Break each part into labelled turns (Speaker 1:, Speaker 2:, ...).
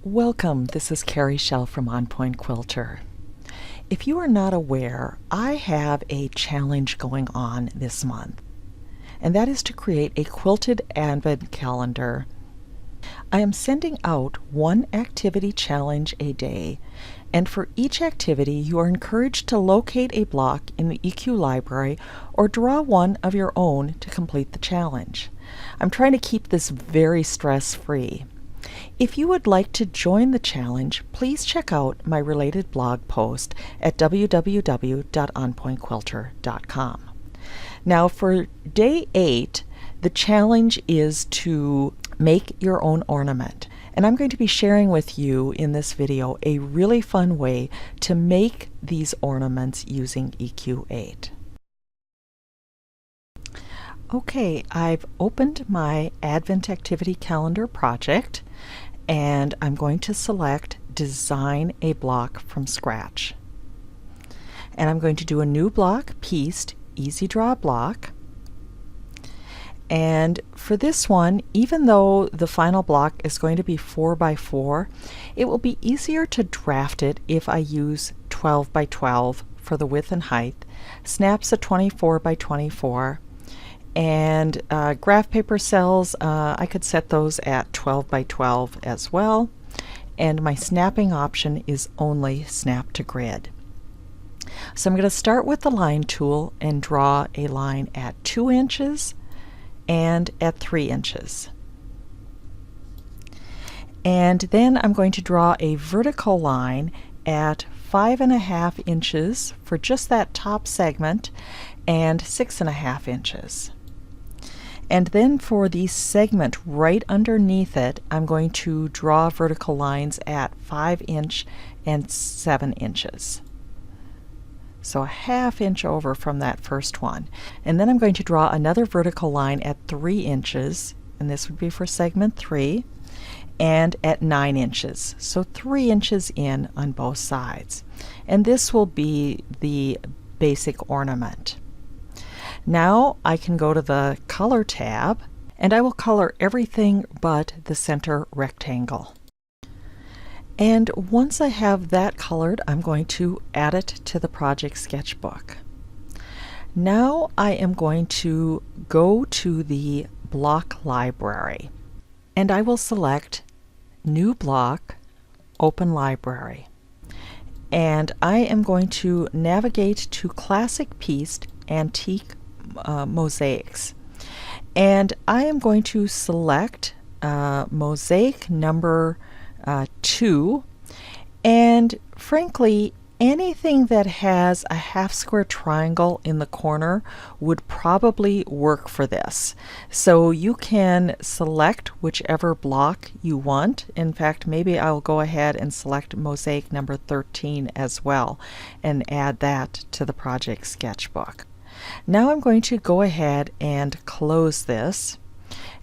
Speaker 1: Welcome, this is Carrie Schell from On Point Quilter. If you are not aware, I have a challenge going on this month, and that is to create a quilted advent calendar. I am sending out one activity challenge a day, and for each activity you are encouraged to locate a block in the EQ library or draw one of your own to complete the challenge. I'm trying to keep this very stress-free. If you would like to join the challenge, please check out my related blog post at www.onpointquilter.com. Now for day 8, the challenge is to make your own ornament. And I'm going to be sharing with you in this video a really fun way to make these ornaments using EQ8. Okay, I've opened my Advent Activity Calendar project, and I'm going to select Design a Block from Scratch. And I'm going to do a new block, Pieced, Easy Draw Block. And for this one, even though the final block is going to be 4 by 4, it will be easier to draft it if I use 12 by 12 for the width and height, snaps a 24 by 24, and graph paper cells, I could set those at 12 by 12 as well, and my snapping option is only snap to grid. So I'm going to start with the line tool and draw a line at 2 inches and at 3 inches. And then I'm going to draw a vertical line at 5.5 inches for just that top segment and 6.5 inches. And then for the segment right underneath it, I'm going to draw vertical lines at 5 inch and 7 inches. So a ½ inch over from that first one. And then I'm going to draw another vertical line at 3 inches, and this would be for segment 3, and at 9 inches. So 3 inches in on both sides. And this will be the basic ornament. Now I can go to the Color tab, and I will color everything but the center rectangle. And once I have that colored, I'm going to add it to the project sketchbook. Now I am going to go to the block library, and I will select New Block, Open Library. And I am going to navigate to Classic Pieced Antique Mosaics. And I am going to select mosaic number 2, and frankly anything that has a half square triangle in the corner would probably work for this. So you can select whichever block you want. In fact, maybe I'll go ahead and select mosaic number 13 as well and add that to the project sketchbook. Now I'm going to go ahead and close this,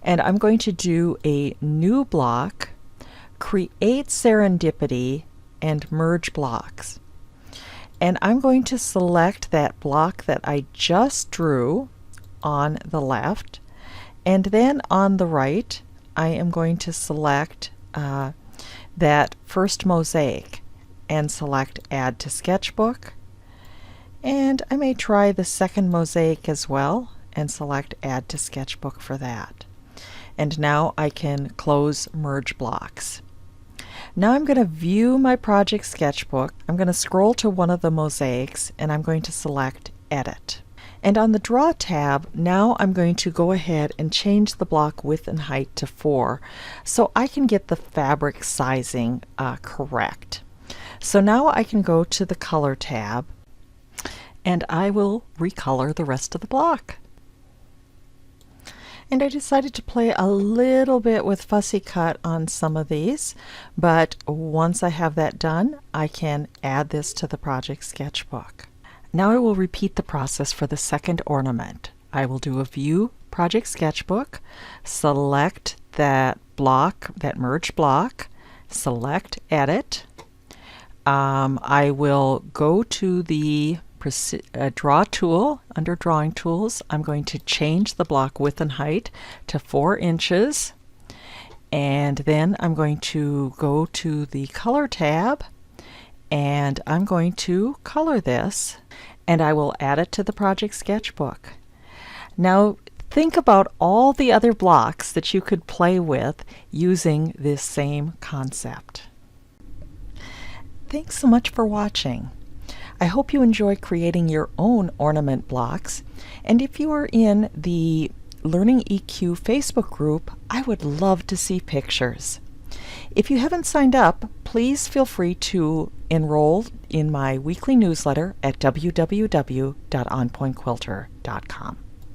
Speaker 1: and I'm going to do a new block, Create Serendipity, and Merge Blocks. And I'm going to select that block that I just drew on the left, and then on the right I am going to select that first mosaic and select Add to Sketchbook. And I may try the second mosaic as well and select Add to Sketchbook for that. And now I can close Merge Blocks. Now I'm going to view my project sketchbook. I'm going to scroll to one of the mosaics, and I'm going to select Edit. And on the Draw tab, now I'm going to go ahead and change the block width and height to 4 so I can get the fabric sizing correct. So now I can go to the Color tab, and I will recolor the rest of the block. And I decided to play a little bit with fussy cut on some of these, but once I have that done, I can add this to the project sketchbook. Now I will repeat the process for the second ornament. I will do a View Project Sketchbook, select that block, that merge block, select Edit. I will go to the Draw tool. Under Drawing Tools, I'm going to change the block width and height to 4 inches, And then I'm going to go to the Color tab, and I'm going to color this, and I will add it to the project sketchbook. Now think about all the other blocks that you could play with using this same concept. Thanks so much for watching. I hope you enjoy creating your own ornament blocks, and if you are in the Learning EQ Facebook group, I would love to see pictures. If you haven't signed up, please feel free to enroll in my weekly newsletter at www.onpointquilter.com.